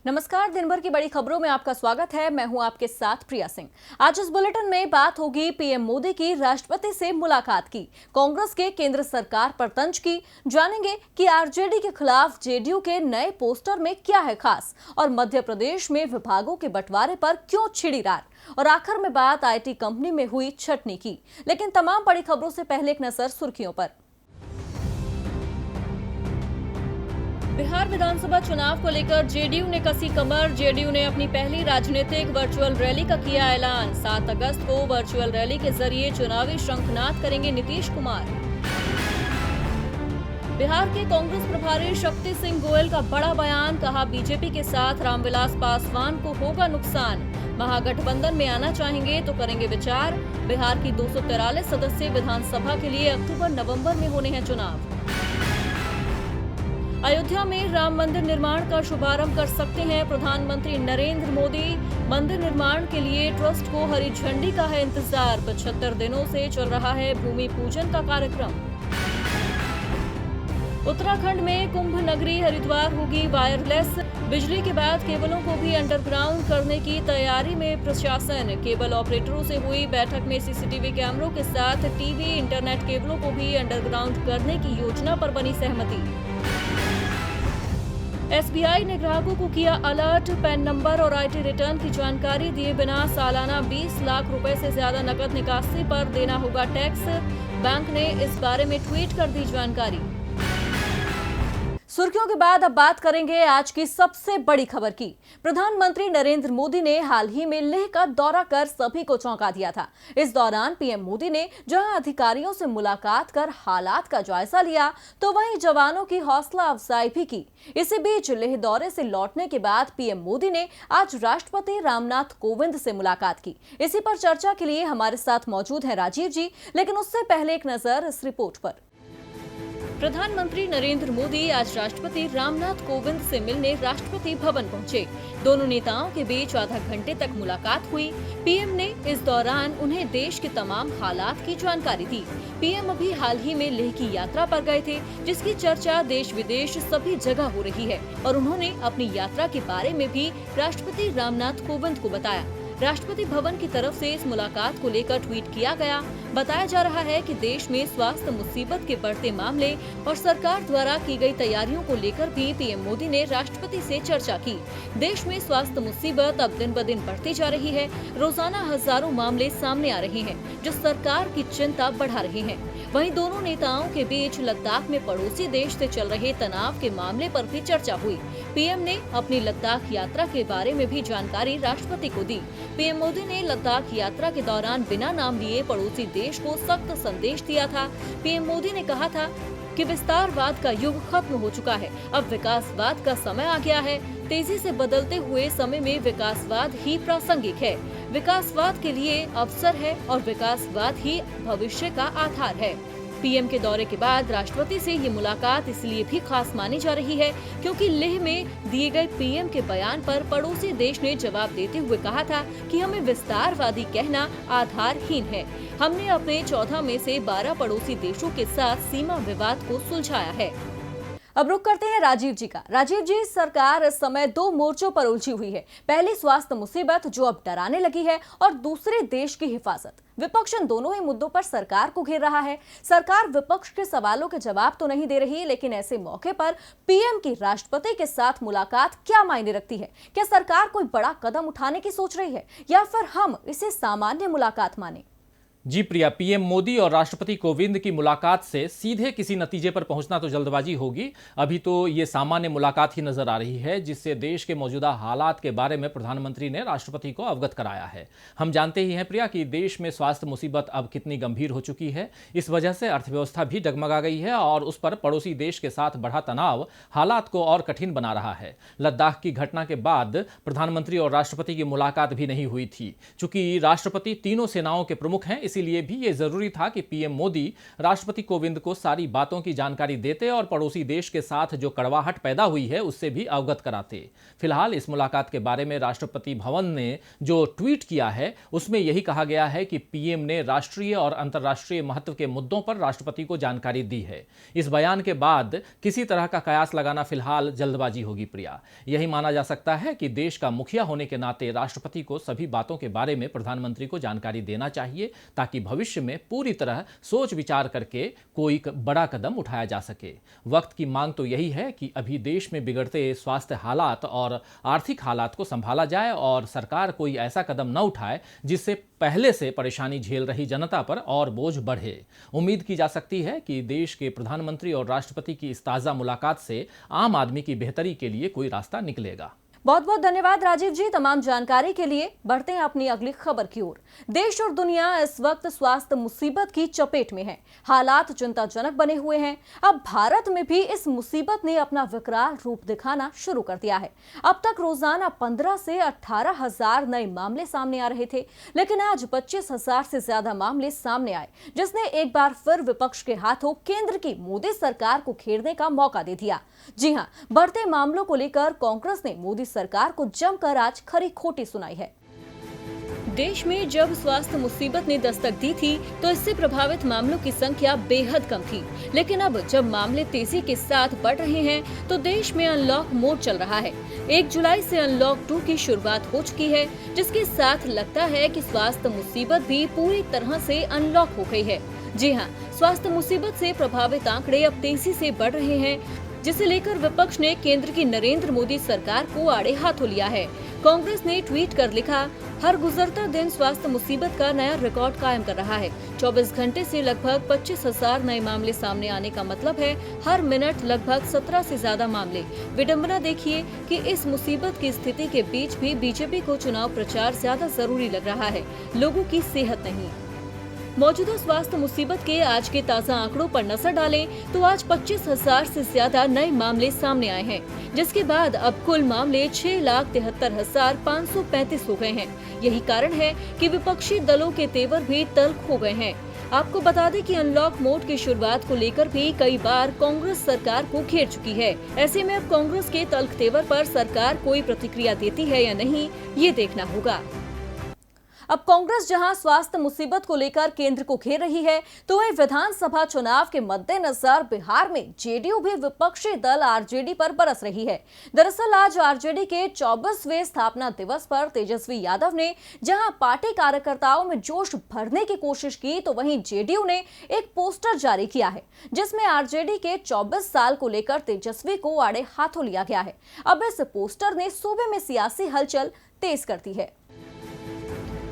नमस्कार। दिन भर की बड़ी खबरों में आपका स्वागत है। मैं हूं आपके साथ प्रिया सिंह। आज इस बुलेटिन में बात होगी पीएम मोदी की राष्ट्रपति से मुलाकात की, कांग्रेस के केंद्र सरकार पर तंज की, जानेंगे कि आरजेडी के खिलाफ जेडीयू के नए पोस्टर में क्या है खास, और मध्य प्रदेश में विभागों के बंटवारे पर क्यों छिड़ी रार, और आखिर में बात आईटी कंपनी में हुई छटनी की। लेकिन तमाम बड़ी खबरों से पहले एक नजर सुर्खियों पर। बिहार विधानसभा चुनाव को लेकर जेडीयू ने कसी कमर। जेडीयू ने अपनी पहली राजनीतिक वर्चुअल रैली का किया ऐलान। 7 अगस्त को वर्चुअल रैली के जरिए चुनावी शंखनाद करेंगे नीतीश कुमार। बिहार के कांग्रेस प्रभारी शक्ति सिंह गोयल का बड़ा बयान, कहा बीजेपी के साथ रामविलास पासवान को होगा नुकसान। महागठबंधन में आना चाहेंगे तो करेंगे विचार। बिहार की 243 सदस्यीय विधानसभा के लिए अक्टूबर-नवंबर में होने हैं चुनाव। अयोध्या में राम मंदिर निर्माण का शुभारंभ कर सकते हैं प्रधानमंत्री नरेंद्र मोदी। मंदिर निर्माण के लिए ट्रस्ट को हरी झंडी का है इंतजार। 75 दिनों से चल रहा है भूमि पूजन का कार्यक्रम। उत्तराखंड में कुंभ नगरी हरिद्वार होगी वायरलेस। बिजली के बाद केबलों को भी अंडरग्राउंड करने की तैयारी में प्रशासन। केबल ऑपरेटरों से हुई बैठक में सीसीटीवी कैमरों के साथ टीवी इंटरनेट केबलों को भी अंडरग्राउंड करने की योजना पर बनी सहमति। एसबीआई ने ग्राहकों को किया अलर्ट, पैन नंबर और आईटी रिटर्न की जानकारी दिए बिना सालाना 20 लाख रुपए से ज्यादा नकद निकासी पर देना होगा टैक्स। बैंक ने इस बारे में ट्वीट कर दी जानकारी। सुर्खियों के बाद अब बात करेंगे आज की सबसे बड़ी खबर की। प्रधानमंत्री नरेंद्र मोदी ने हाल ही में लेह का दौरा कर सभी को चौंका दिया था। इस दौरान पीएम मोदी ने जहां अधिकारियों से मुलाकात कर हालात का जायजा लिया, तो वहीं जवानों की हौसला अफजाई भी की। इसी बीच लेह दौरे से लौटने के बाद पीएम मोदी ने आज राष्ट्रपति रामनाथ कोविंद से मुलाकात की। इसी पर चर्चा के लिए हमारे साथ मौजूद हैं राजीव जी, लेकिन उससे पहले एक नजर इस रिपोर्ट पर। प्रधानमंत्री नरेंद्र मोदी आज राष्ट्रपति रामनाथ कोविंद से मिलने राष्ट्रपति भवन पहुंचे। दोनों नेताओं के बीच आधा घंटे तक मुलाकात हुई। पीएम ने इस दौरान उन्हें देश के तमाम हालात की जानकारी दी। पीएम अभी हाल ही में लेह की यात्रा पर गए थे, जिसकी चर्चा देश विदेश सभी जगह हो रही है, और उन्होंने अपनी यात्रा के बारे में भी राष्ट्रपति रामनाथ कोविंद को बताया। राष्ट्रपति भवन की तरफ से इस मुलाकात को लेकर ट्वीट किया गया। बताया जा रहा है कि देश में स्वास्थ्य मुसीबत के बढ़ते मामले और सरकार द्वारा की गई तैयारियों को लेकर भी पीएम मोदी ने राष्ट्रपति से चर्चा की। देश में स्वास्थ्य मुसीबत अब दिन ब दिन बढ़ती जा रही है। रोजाना हजारों मामले सामने आ रहे हैं, जो सरकार की चिंता बढ़ा रहे हैं। वहीं दोनों नेताओं के बीच लद्दाख में पड़ोसी देश से चल रहे तनाव के मामले पर भी चर्चा हुई। पीएम ने अपनी लद्दाख यात्रा के बारे में भी जानकारी राष्ट्रपति को दी। पीएम मोदी ने लद्दाख यात्रा के दौरान बिना नाम लिए पड़ोसी देश को सख्त संदेश दिया था। पीएम मोदी ने कहा था कि विस्तारवाद का युग खत्म हो चुका है, अब विकासवाद का समय आ गया है। तेजी से बदलते हुए समय में विकासवाद ही प्रासंगिक है। विकासवाद के लिए अवसर है और विकासवाद ही भविष्य का आधार है। पीएम के दौरे के बाद राष्ट्रपति से ये मुलाकात इसलिए भी खास मानी जा रही है क्योंकि लेह में दिए गए पीएम के बयान पर पड़ोसी देश ने जवाब देते हुए कहा था कि हमें विस्तारवादी कहना आधारहीन है। हमने अपने 14 में से 12 पड़ोसी देशों के साथ सीमा विवाद को सुलझाया है। अब रुक करते हैं राजीव जी का। राजीव जी, सरकार इस समय 2 मोर्चों पर उलझी हुई है। पहली स्वास्थ्य मुसीबत जो अब डराने लगी है, और दूसरे देश की हिफाजत। विपक्ष इन दोनों ही मुद्दों पर सरकार को घेर रहा है। सरकार विपक्ष के सवालों के जवाब तो नहीं दे रही, लेकिन ऐसे मौके पर पीएम की राष्ट्रपति के साथ मुलाकात क्या मायने रखती है? क्या सरकार कोई बड़ा कदम उठाने की सोच रही है, या फिर हम इसे सामान्य मुलाकात माने? जी प्रिया, पीएम मोदी और राष्ट्रपति कोविंद की मुलाकात से सीधे किसी नतीजे पर पहुंचना तो जल्दबाजी होगी। अभी तो ये सामान्य मुलाकात ही नजर आ रही है, जिससे देश के मौजूदा हालात के बारे में प्रधानमंत्री ने राष्ट्रपति को अवगत कराया है। हम जानते ही हैं प्रिया कि देश में स्वास्थ्य मुसीबत अब कितनी गंभीर हो चुकी है। इस वजह से अर्थव्यवस्था भी डगमगा गई है, और उस पर पड़ोसी देश के साथ बढ़ा तनाव हालात को और कठिन बना रहा है। लद्दाख की घटना के बाद प्रधानमंत्री और राष्ट्रपति की मुलाकात भी नहीं हुई थी। चूंकि राष्ट्रपति तीनों सेनाओं के प्रमुख हैं, इसीलिए भी ये जरूरी था कि पीएम मोदी राष्ट्रपति कोविंद को सारी बातों की जानकारी देते और पड़ोसी देश के साथ जो कड़वाहट पैदा हुई है उससे भी अवगत कराते। फिलहाल इस मुलाकात के बारे में राष्ट्रपति भवन ने जो ट्वीट किया है उसमें यही कहा गया है कि पीएम ने राष्ट्रीय और अंतर्राष्ट्रीय महत्व के मुद्दों पर राष्ट्रपति को जानकारी दी है। इस बयान के बाद किसी तरह का कयास लगाना फिलहाल जल्दबाजी होगी प्रिया। यही माना जा सकता है कि देश का मुखिया होने के नाते राष्ट्रपति को सभी बातों के बारे में प्रधानमंत्री को जानकारी देना चाहिए ताकि भविष्य में पूरी तरह सोच विचार करके कोई बड़ा कदम उठाया जा सके। वक्त की मांग तो यही है कि अभी देश में बिगड़ते स्वास्थ्य हालात और आर्थिक हालात को संभाला जाए और सरकार कोई ऐसा कदम न उठाए जिससे पहले से परेशानी झेल रही जनता पर और बोझ बढ़े। उम्मीद की जा सकती है कि देश के प्रधानमंत्री और राष्ट्रपति की इस ताजा मुलाकात से आम आदमी की बेहतरी के लिए कोई रास्ता निकलेगा। बहुत बहुत धन्यवाद राजीव जी तमाम जानकारी के लिए। बढ़ते हैं अपनी अगली खबर की ओर। देश और दुनिया इस वक्त स्वास्थ्य मुसीबत की चपेट में है। हालात चिंताजनक बने हुए हैं। अब भारत में भी इस मुसीबत ने अपना विकराल रूप दिखाना शुरू कर दिया है। अब तक रोजाना 15 से 18,000 नए मामले सामने आ रहे थे, लेकिन आज 25,000 से ज्यादा मामले सामने आए, जिसने एक बार फिर विपक्ष के हाथों केंद्र की मोदी सरकार को घेरने का मौका दे दिया। जी हां, बढ़ते मामलों को लेकर कांग्रेस ने मोदी सरकार को जमकर आज खरी खोटी सुनाई है। देश में जब स्वास्थ्य मुसीबत ने दस्तक दी थी तो इससे प्रभावित मामलों की संख्या बेहद कम थी, लेकिन अब जब मामले तेजी के साथ बढ़ रहे हैं तो देश में अनलॉक मोड चल रहा है। 1 जुलाई से अनलॉक 2 की शुरुआत हो चुकी है, जिसके साथ लगता है कि स्वास्थ्य मुसीबत भी पूरी तरह से अनलॉक हो गई है। जी हाँ, स्वास्थ्य मुसीबत से प्रभावित आंकड़े अब तेजी से बढ़ रहे हैं, जिसे लेकर विपक्ष ने केंद्र की नरेंद्र मोदी सरकार को आड़े हाथों लिया है। कांग्रेस ने ट्वीट कर लिखा, हर गुजरता दिन स्वास्थ्य मुसीबत का नया रिकॉर्ड कायम कर रहा है। 24 घंटे से लगभग 25,000 नए मामले सामने आने का मतलब है हर मिनट लगभग 17 से ज्यादा मामले। विडंबना देखिए कि इस मुसीबत की स्थिति के बीच भी बीजेपी को चुनाव प्रचार ज्यादा जरूरी लग रहा है, लोगों की सेहत नहीं। मौजूदा स्वास्थ्य मुसीबत के आज के ताज़ा आंकड़ों पर नजर डालें तो आज 25,000 से ज्यादा नए मामले सामने आए हैं, जिसके बाद अब कुल मामले 6,73,535 हो गए हैं। यही कारण है कि विपक्षी दलों के तेवर भी तल्ख हो गए हैं। आपको बता दें कि अनलॉक मोड की शुरुआत को लेकर भी कई बार कांग्रेस सरकार को घेर चुकी है। ऐसे में अब कांग्रेस के तल्ख तेवर पर सरकार कोई प्रतिक्रिया देती है या नहीं, ये देखना होगा। अब कांग्रेस जहां स्वास्थ्य मुसीबत को लेकर केंद्र को घेर रही है, तो वहीं विधानसभा चुनाव के मद्देनजर बिहार में जेडीयू भी विपक्षी दल आरजेडी पर बरस रही है। दरअसल आज आरजेडी के 24वें स्थापना दिवस पर तेजस्वी यादव ने जहां पार्टी कार्यकर्ताओं में जोश भरने की कोशिश की, तो वहीं जेडीयू ने एक पोस्टर जारी किया है, जिसमें आरजेडी के 24 साल को लेकर तेजस्वी को आड़े हाथों लिया गया है। अब इस पोस्टर ने सूबे में सियासी हलचल तेज कर दी है।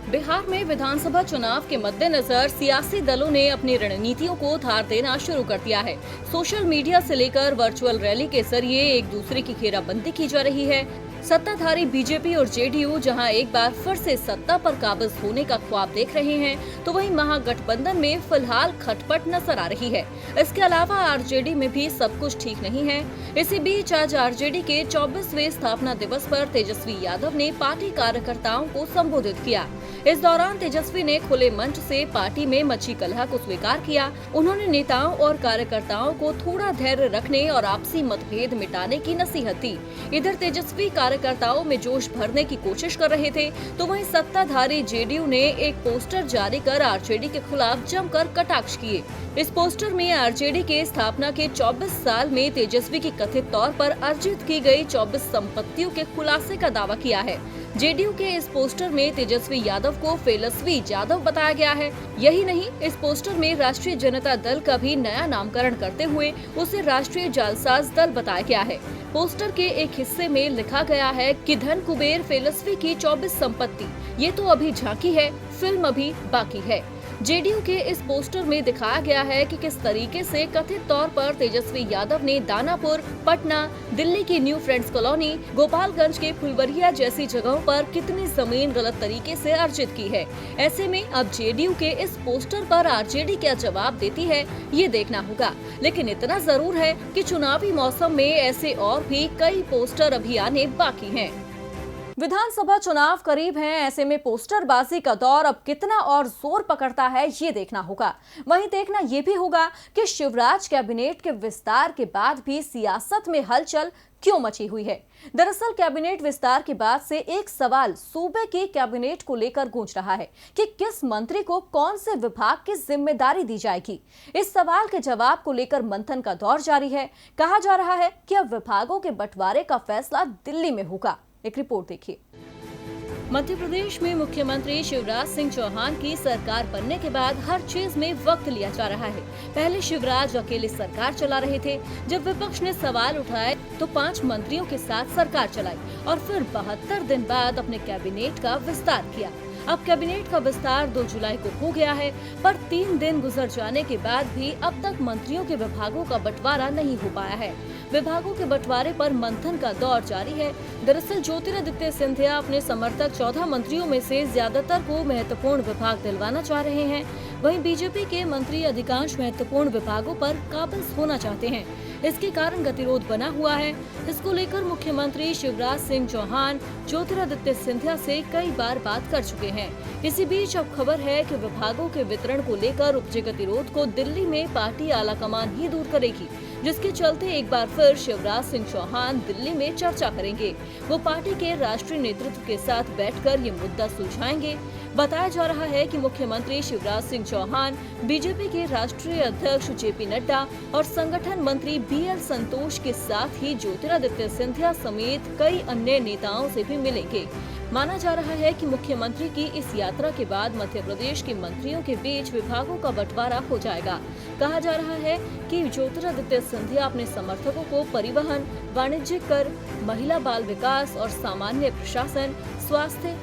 बिहार में विधानसभा चुनाव के मद्देनजर सियासी दलों ने अपनी रणनीतियों को धार देना शुरू कर दिया है। सोशल मीडिया से लेकर वर्चुअल रैली के जरिए एक दूसरे की घेराबंदी की जा रही है। सत्ताधारी बीजेपी और जेडीयू जहां एक बार फिर से सत्ता पर काबिज होने का ख्वाब देख रहे हैं, तो वहीं महागठबंधन में फिलहाल खटपट नजर आ रही है। इसके अलावा आरजेडी में भी सब कुछ ठीक नहीं है। इसी बीच आज आरजेडी के 24वें स्थापना दिवस पर तेजस्वी यादव ने पार्टी कार्यकर्ताओं को संबोधित किया। इस दौरान तेजस्वी ने खुले मंच से पार्टी में मची कलह को स्वीकार किया। उन्होंने नेताओं और कार्यकर्ताओं को थोड़ा धैर्य रखने और आपसी मतभेद मिटाने की नसीहत दी। इधर तेजस्वी कार्यकर्ताओं में जोश भरने की कोशिश कर रहे थे, तो वहीं सत्ताधारी जेडीयू ने एक पोस्टर जारी कर आरजेडी के खिलाफ जमकर कटाक्ष किए। इस पोस्टर में आरजेडी के स्थापना के 24 साल में तेजस्वी की कथित तौर पर अर्जित की गई 24 संपत्तियों के खुलासे का दावा किया है। जेडीयू के इस पोस्टर में तेजस्वी यादव को फेलस्वी यादव बताया गया है। यही नहीं, इस पोस्टर में राष्ट्रीय जनता दल का भी नया नामकरण करते हुए उसे राष्ट्रीय जालसाज दल बताया गया है। पोस्टर के एक हिस्से में लिखा गया है कि धन कुबेर फेलस्वी की 24 संपत्ति, ये तो अभी झांकी है, फिल्म अभी बाकी है। जेडीयू के इस पोस्टर में दिखाया गया है कि किस तरीके से कथित तौर पर तेजस्वी यादव ने दानापुर, पटना, दिल्ली की न्यू फ्रेंड्स कॉलोनी, गोपालगंज के फुलवरिया जैसी जगहों पर कितनी जमीन गलत तरीके से अर्जित की है। ऐसे में अब जेडीयू के इस पोस्टर पर आरजेडी क्या जवाब देती है, ये देखना होगा। लेकिन इतना जरूर है कि चुनावी मौसम में ऐसे और भी कई पोस्टर अभी आने बाकी हैं। विधानसभा चुनाव करीब हैं, ऐसे में पोस्टरबाजी का दौर अब कितना और जोर पकड़ता है ये देखना होगा। वहीं देखना ये भी होगा कि शिवराज कैबिनेट के विस्तार के बाद भी सियासत में हलचल क्यों मची हुई है। दरअसल कैबिनेट विस्तार के बाद से एक सवाल सूबे की कैबिनेट को लेकर गूंज रहा है कि किस मंत्री को कौन से विभाग की जिम्मेदारी दी जाएगी। इस सवाल के जवाब को लेकर मंथन का दौर जारी है। कहा जा रहा है कि अब विभागों के बंटवारे का फैसला दिल्ली में होगा। एक रिपोर्ट देखिए। मध्य प्रदेश में मुख्यमंत्री शिवराज सिंह चौहान की सरकार बनने के बाद हर चीज में वक्त लिया जा रहा है। पहले शिवराज अकेले सरकार चला रहे थे। जब विपक्ष ने सवाल उठाए तो 5 मंत्रियों के साथ सरकार चलाई और फिर 72 दिन बाद अपने कैबिनेट का विस्तार किया। अब कैबिनेट का विस्तार 2 जुलाई को हो गया है, पर 3 दिन गुजर जाने के बाद भी अब तक मंत्रियों के विभागों का बंटवारा नहीं हो पाया है। विभागों के बंटवारे पर मंथन का दौर जारी है। दरअसल ज्योतिरादित्य सिंधिया अपने समर्थक 14 मंत्रियों में से ज्यादातर को महत्वपूर्ण विभाग दिलवाना चाह रहे हैं। वहीं बीजेपी के मंत्री अधिकांश महत्वपूर्ण विभागों पर काबिज होना चाहते हैं। इसके कारण गतिरोध बना हुआ है। इसको लेकर मुख्यमंत्री शिवराज सिंह चौहान ज्योतिरादित्य सिंधिया से कई बार बात कर चुके हैं। इसी बीच अब खबर है कि विभागों के वितरण को लेकर उपजे गतिरोध को दिल्ली में पार्टी आलाकमान ही दूर करेगी, जिसके चलते एक बार फिर शिवराज सिंह चौहान दिल्ली में चर्चा करेंगे। वो पार्टी के राष्ट्रीय नेतृत्व के साथ बैठकर ये मुद्दा सुलझाएंगे। बताया जा रहा है कि मुख्यमंत्री शिवराज सिंह चौहान बीजेपी के राष्ट्रीय अध्यक्ष जेपी नड्डा और संगठन मंत्री BL संतोष के साथ ही ज्योतिरादित्य सिंधिया समेत कई अन्य नेताओं से भी मिलेंगे। माना जा रहा है कि मुख्यमंत्री की इस यात्रा के बाद मध्य प्रदेश के मंत्रियों के बीच विभागों का बंटवारा हो जाएगा। कहा जा रहा है कि ज्योतिरादित्य सिंधिया अपने समर्थकों को परिवहन, वाणिज्यिक कर, महिला बाल विकास और सामान्य प्रशासन, स्वास्थ्य,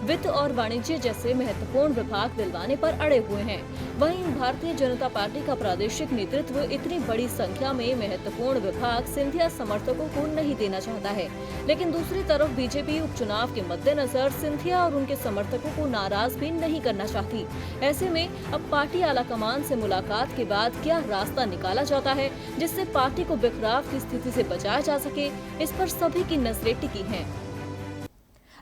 वित्त और वाणिज्य जैसे महत्वपूर्ण विभाग दिलवाने पर अड़े हुए हैं। वहीं भारतीय जनता पार्टी का प्रादेशिक नेतृत्व इतनी बड़ी संख्या में महत्वपूर्ण विभाग सिंधिया समर्थकों को नहीं देना चाहता है। लेकिन दूसरी तरफ बीजेपी उपचुनाव के मद्देनजर सिंधिया और उनके समर्थकों को नाराज भी नहीं करना चाहती। ऐसे में अब पार्टी आलाकमान से मुलाकात के बाद क्या रास्ता निकाला जाता है जिससे पार्टी को बिखराव की स्थिति से बचाया जा सके, इस पर सभी की नजरें टिकी हैं।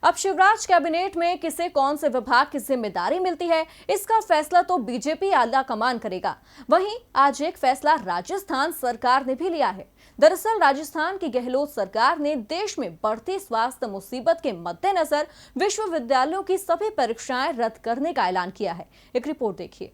अब शिवराज कैबिनेट में किसे कौन से विभाग की जिम्मेदारी मिलती है, इसका फैसला तो बीजेपी आलाकमान करेगा। वहीं आज एक फैसला राजस्थान सरकार ने भी लिया है। दरअसल राजस्थान की गहलोत सरकार ने देश में बढ़ती स्वास्थ्य मुसीबत के मद्देनजर विश्वविद्यालयों की सभी परीक्षाएं रद्द करने का ऐलान किया है। एक रिपोर्ट देखिए।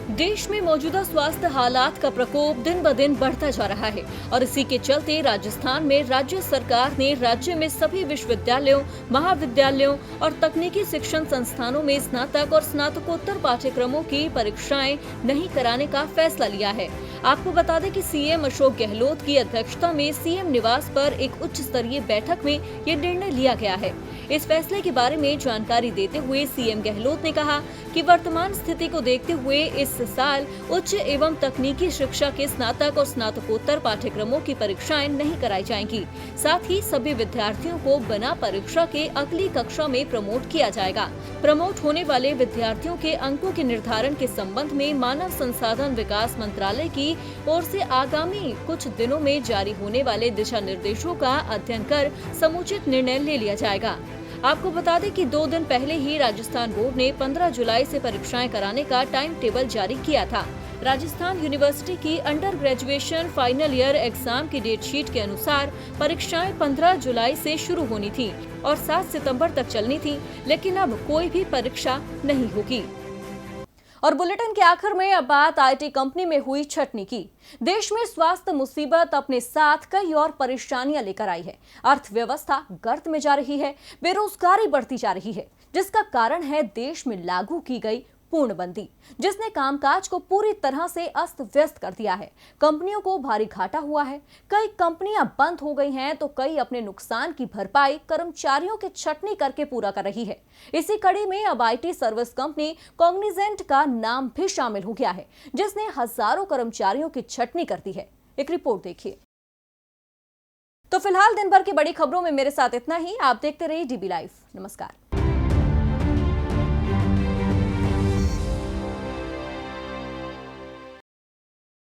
देश में मौजूदा स्वास्थ्य हालात का प्रकोप दिन ब दिन बढ़ता जा रहा है और इसी के चलते राजस्थान में राज्य सरकार ने राज्य में सभी विश्वविद्यालयों, महाविद्यालयों और तकनीकी शिक्षण संस्थानों में स्नातक और स्नातकोत्तर पाठ्यक्रमों की परीक्षाएं नहीं कराने का फैसला लिया है। आपको बता दें कि सीएम अशोक गहलोत की अध्यक्षता में सीएम निवास पर एक उच्च स्तरीय बैठक में ये निर्णय लिया गया है। इस फैसले के बारे में जानकारी देते हुए सीएम गहलोत ने कहा कि वर्तमान स्थिति को देखते हुए इस साल उच्च एवं तकनीकी शिक्षा के स्नातक और स्नातकोत्तर पाठ्यक्रमों की परीक्षाएं नहीं कराई जाएंगी। साथ ही सभी विद्यार्थियों को बिना परीक्षा के अगली कक्षा में प्रमोट किया जाएगा। प्रमोट होने वाले विद्यार्थियों के अंकों के निर्धारण के संबंध में मानव संसाधन विकास मंत्रालय की ओर से आगामी कुछ दिनों में जारी होने वाले दिशा निर्देशों का अध्ययन कर समुचित निर्णय ले लिया जाएगा। आपको बता दें कि 2 दिन पहले ही राजस्थान बोर्ड ने 15 जुलाई से परीक्षाएं कराने का टाइम टेबल जारी किया था। राजस्थान यूनिवर्सिटी की under graduation final year exam की डेट शीट के अनुसार परीक्षाएं 15 जुलाई से शुरू होनी थी और 7 सितंबर तक चलनी थी, लेकिन अब कोई भी परीक्षा नहीं होगी। और बुलेटिन के आखिर में अब बात आईटी कंपनी में हुई छटनी की। देश में स्वास्थ्य मुसीबत अपने साथ कई और परेशानियां लेकर आई है। अर्थव्यवस्था गर्त में जा रही है, बेरोजगारी बढ़ती जा रही है, जिसका कारण है देश में लागू की गई पूर्णबंदी, जिसने कामकाज को पूरी तरह से अस्त व्यस्त कर दिया है। कंपनियों को भारी घाटा हुआ है। कई कंपनियां बंद हो गई हैं तो कई अपने नुकसान की भरपाई कर्मचारियों के छटनी करके पूरा कर रही है। इसी कड़ी में अब आईटी सर्विस कंपनी कॉग्निजेंट का नाम भी शामिल हो गया है, जिसने हजारों कर्मचारियों की छटनी कर दी है। एक रिपोर्ट देखिए। तो फिलहाल दिन भर की बड़ी खबरों में मेरे साथ इतना ही। आप देखते रहिए DB लाइव। नमस्कार।